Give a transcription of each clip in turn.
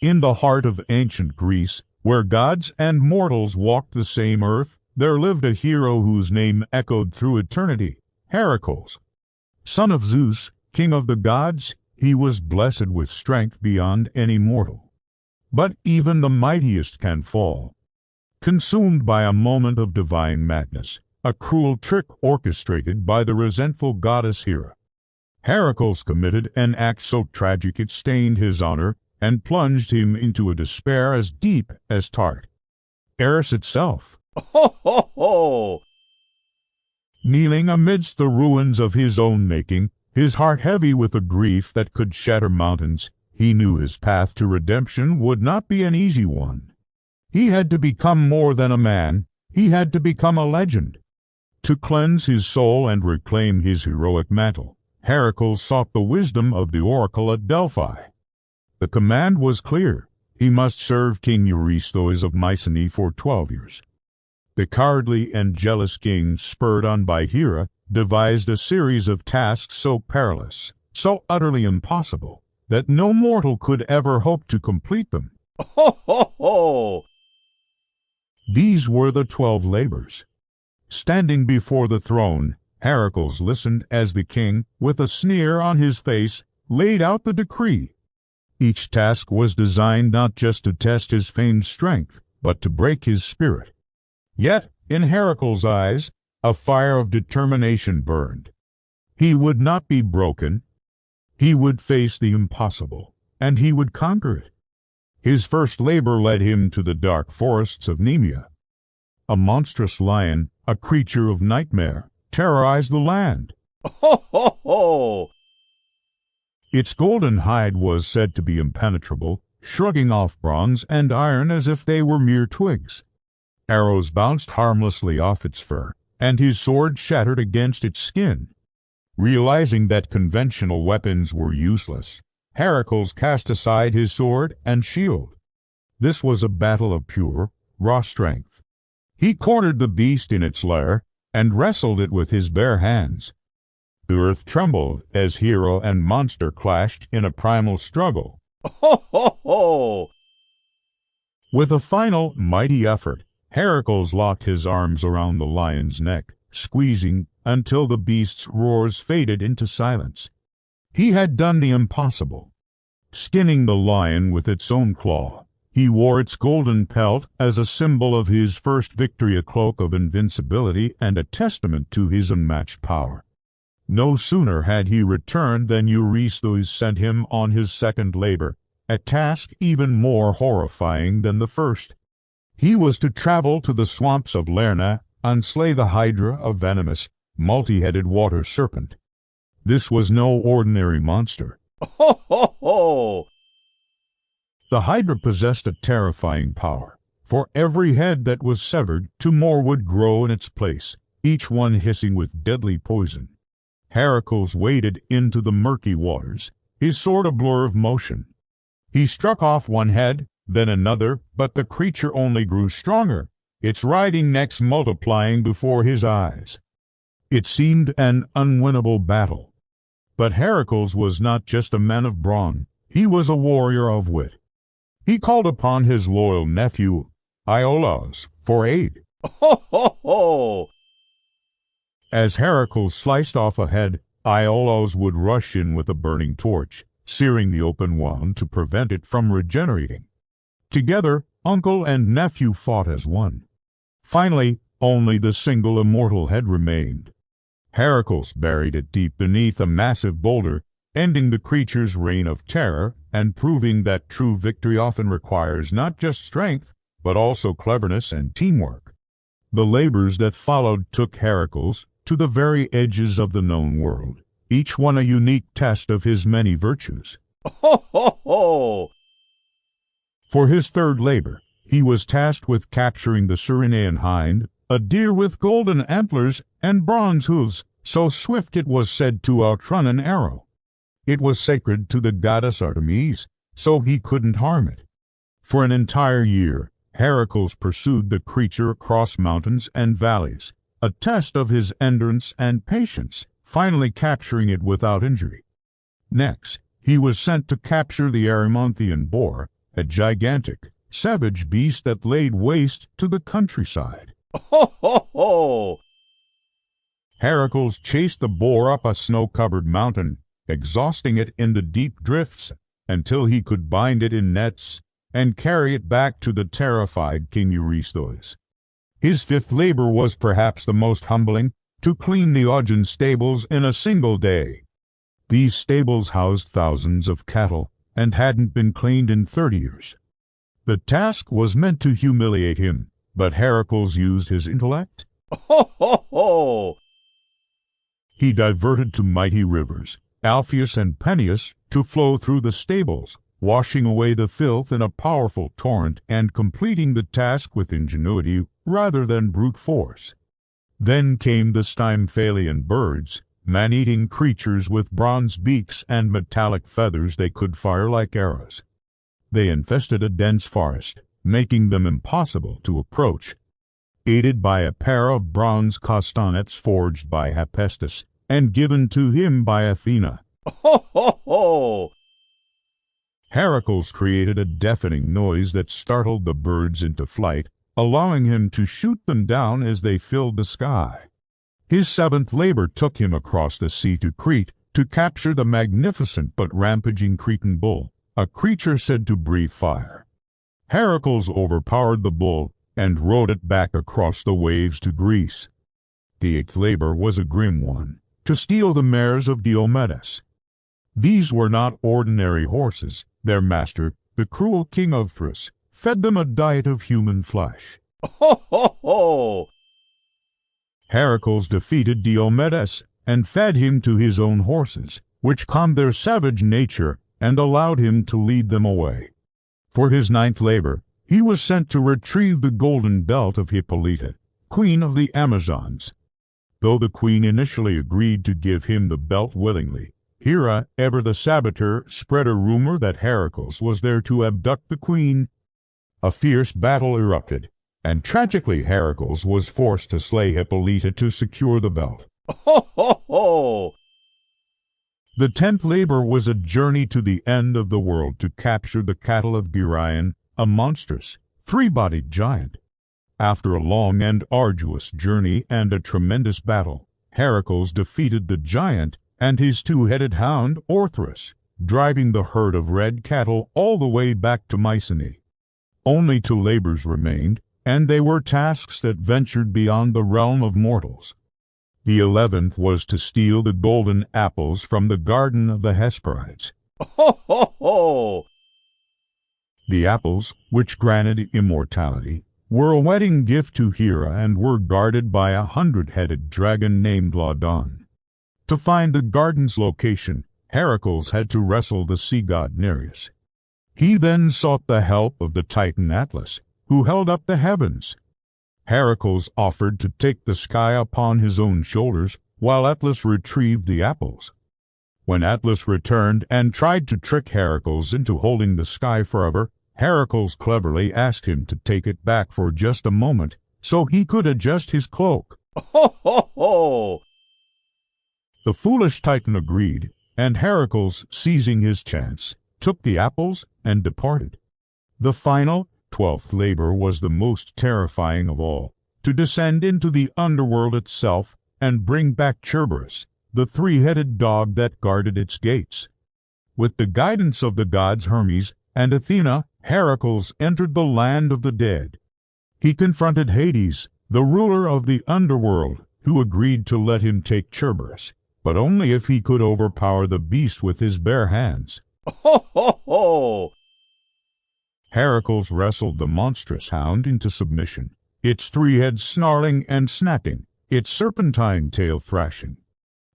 In the heart of ancient Greece, where gods and mortals walked the same earth, there lived a hero whose name echoed through eternity, Hercules. Son of Zeus, king of the gods, he was blessed with strength beyond any mortal. But even the mightiest can fall. Consumed by a moment of divine madness, a cruel trick orchestrated by the resentful goddess Hera, Hercules committed an act so tragic it stained his honor and plunged him into a despair as deep as Eris itself. Ho, ho, ho! Kneeling amidst the ruins of his own making, his heart heavy with a grief that could shatter mountains, he knew his path to redemption would not be an easy one. He had to become more than a man. He had to become a legend. To cleanse his soul and reclaim his heroic mantle, Hercules sought the wisdom of the oracle at Delphi. The command was clear. He must serve King Eurystheus of Mycenae for 12 years. The cowardly and jealous king, spurred on by Hera, devised a series of tasks so perilous, so utterly impossible, that no mortal could ever hope to complete them. Ho, ho, ho! These were the 12 labors. Standing before the throne, Hercules listened as the king, with a sneer on his face, laid out the decree. Each task was designed not just to test his famed strength, but to break his spirit. Yet, in Hercules' eyes, a fire of determination burned. He would not be broken. He would face the impossible, and he would conquer it. His first labor led him to the dark forests of Nemea. A monstrous lion, a creature of nightmare, terrorized the land. Ho, ho, ho! Its golden hide was said to be impenetrable, shrugging off bronze and iron as if they were mere twigs. Arrows bounced harmlessly off its fur, and his sword shattered against its skin. Realizing that conventional weapons were useless, Hercules cast aside his sword and shield. This was a battle of pure, raw strength. He cornered the beast in its lair and wrestled it with his bare hands. The earth trembled as hero and monster clashed in a primal struggle. Ho, ho, ho! With a final, mighty effort, Hercules locked his arms around the lion's neck, squeezing until the beast's roars faded into silence. He had done the impossible. Skinning the lion with its own claw, he wore its golden pelt as a symbol of his first victory, a cloak of invincibility and a testament to his unmatched power. No sooner had he returned than Eurystheus sent him on his second labor, a task even more horrifying than the first. He was to travel to the swamps of Lerna and slay the Hydra, a venomous, multi-headed water serpent. This was no ordinary monster. Ho, ho, ho! The Hydra possessed a terrifying power. For every head that was severed, 2 more would grow in its place, each one hissing with deadly poison. Hercules waded into the murky waters, his sword a blur of motion. He struck off one head, then another, but the creature only grew stronger, its writhing necks multiplying before his eyes. It seemed an unwinnable battle. But Hercules was not just a man of brawn, he was a warrior of wit. He called upon his loyal nephew, Iolaus, for aid. Ho, ho, ho! As Hercules sliced off a head, Iolaus would rush in with a burning torch, searing the open wound to prevent it from regenerating. Together, uncle and nephew fought as one. Finally, only the single immortal head remained. Hercules buried it deep beneath a massive boulder, ending the creature's reign of terror and proving that true victory often requires not just strength, but also cleverness and teamwork. The labors that followed took Hercules to the very edges of the known world, each one a unique test of his many virtues. Ho, ho, ho! For his third labor, he was tasked with capturing the Cyrenaean hind, a deer with golden antlers and bronze hooves, so swift it was said to outrun an arrow. It was sacred to the goddess Artemis, so he couldn't harm it. For an entire year, Hercules pursued the creature across mountains and valleys, a test of his endurance and patience, finally capturing it without injury. Next, he was sent to capture the Erymanthean boar, a gigantic, savage beast that laid waste to the countryside. Ho, ho, ho! Hercules chased the boar up a snow-covered mountain, exhausting it in the deep drifts until he could bind it in nets and carry it back to the terrified King Eurystheus. His fifth labor was perhaps the most humbling, to clean the Augean stables in a single day. These stables housed thousands of cattle and hadn't been cleaned in 30 years. The task was meant to humiliate him, but Hercules used his intellect. Ho, ho, ho! He diverted to mighty rivers, Alpheus and Peneus, to flow through the stables, washing away the filth in a powerful torrent and completing the task with ingenuity rather than brute force. Then came the Stymphalian birds, man-eating creatures with bronze beaks and metallic feathers they could fire like arrows. They infested a dense forest, making them impossible to approach. Aided by a pair of bronze castanets forged by Hephaestus and given to him by Athena, Ho, ho, ho! Hercules created a deafening noise that startled the birds into flight, allowing him to shoot them down as they filled the sky. His seventh labor took him across the sea to Crete to capture the magnificent but rampaging Cretan bull, a creature said to breathe fire. Hercules overpowered the bull and rode it back across the waves to Greece. The eighth labor was a grim one, to steal the mares of Diomedes. These were not ordinary horses. Their master, the cruel king of Thrace, fed them a diet of human flesh. Ho, ho, ho! Hercules defeated Diomedes and fed him to his own horses, which calmed their savage nature and allowed him to lead them away. For his ninth labor, he was sent to retrieve the golden belt of Hippolyta, queen of the Amazons. Though the queen initially agreed to give him the belt willingly, Hera, ever the saboteur, spread a rumor that Hercules was there to abduct the queen. A fierce battle erupted, and tragically Hercules was forced to slay Hippolyta to secure the belt. Ho, ho, ho! The 10th labor was a journey to the end of the world to capture the cattle of Geryon, a monstrous, three-bodied giant. After a long and arduous journey and a tremendous battle, Hercules defeated the giant and his two-headed hound Orthrus, driving the herd of red cattle all the way back to Mycenae. Only 2 labors remained, and they were tasks that ventured beyond the realm of mortals. The 11th was to steal the golden apples from the garden of the Hesperides. Ho, ho, ho! The apples, which granted immortality, were a wedding gift to Hera and were guarded by a 100-headed dragon named Laodon. To find the garden's location, Hercules had to wrestle the sea god Nereus. He then sought the help of the Titan Atlas, who held up the heavens. Hercules offered to take the sky upon his own shoulders, while Atlas retrieved the apples. When Atlas returned and tried to trick Hercules into holding the sky forever, Hercules cleverly asked him to take it back for just a moment, so he could adjust his cloak. Ho, ho, ho! The foolish Titan agreed, and Hercules, seizing his chance, took the apples and departed. The final, 12th labor was the most terrifying of all, to descend into the underworld itself and bring back Cerberus, the 3-headed dog that guarded its gates. With the guidance of the gods Hermes and Athena, Hercules entered the land of the dead. He confronted Hades, the ruler of the underworld, who agreed to let him take Cerberus, but only if he could overpower the beast with his bare hands. Ho, ho, ho! Hercules wrestled the monstrous hound into submission, its 3 heads snarling and snapping, its serpentine tail thrashing.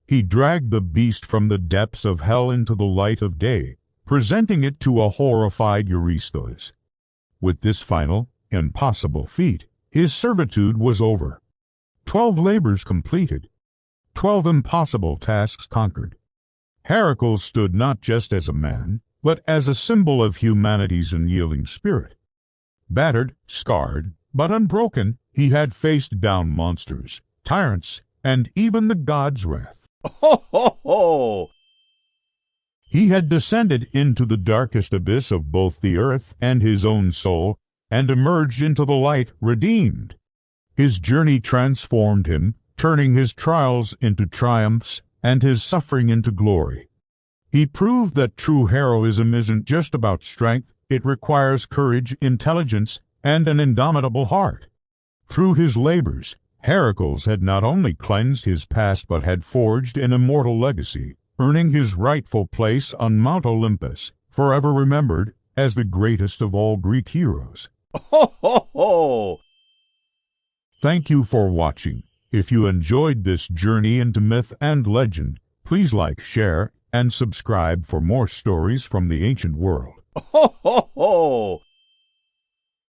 He dragged the beast from the depths of hell into the light of day, presenting it to a horrified Eurystheus. With this final, impossible feat, his servitude was over. 12 labors completed. 12 impossible tasks conquered. Hercules stood not just as a man, but as a symbol of humanity's unyielding spirit. Battered, scarred, but unbroken, he had faced down monsters, tyrants, and even the gods' wrath. Ho, ho, ho! He had descended into the darkest abyss of both the earth and his own soul, and emerged into the light redeemed. His journey transformed him, turning his trials into triumphs and his suffering into glory. He proved that true heroism isn't just about strength, it requires courage, intelligence, and an indomitable heart. Through his labors, Hercules had not only cleansed his past but had forged an immortal legacy, earning his rightful place on Mount Olympus, forever remembered as the greatest of all Greek heroes. Ho, ho, ho! Thank you for watching. If you enjoyed this journey into myth and legend, please like, share, and subscribe for more stories from the ancient world. Ho, ho, ho!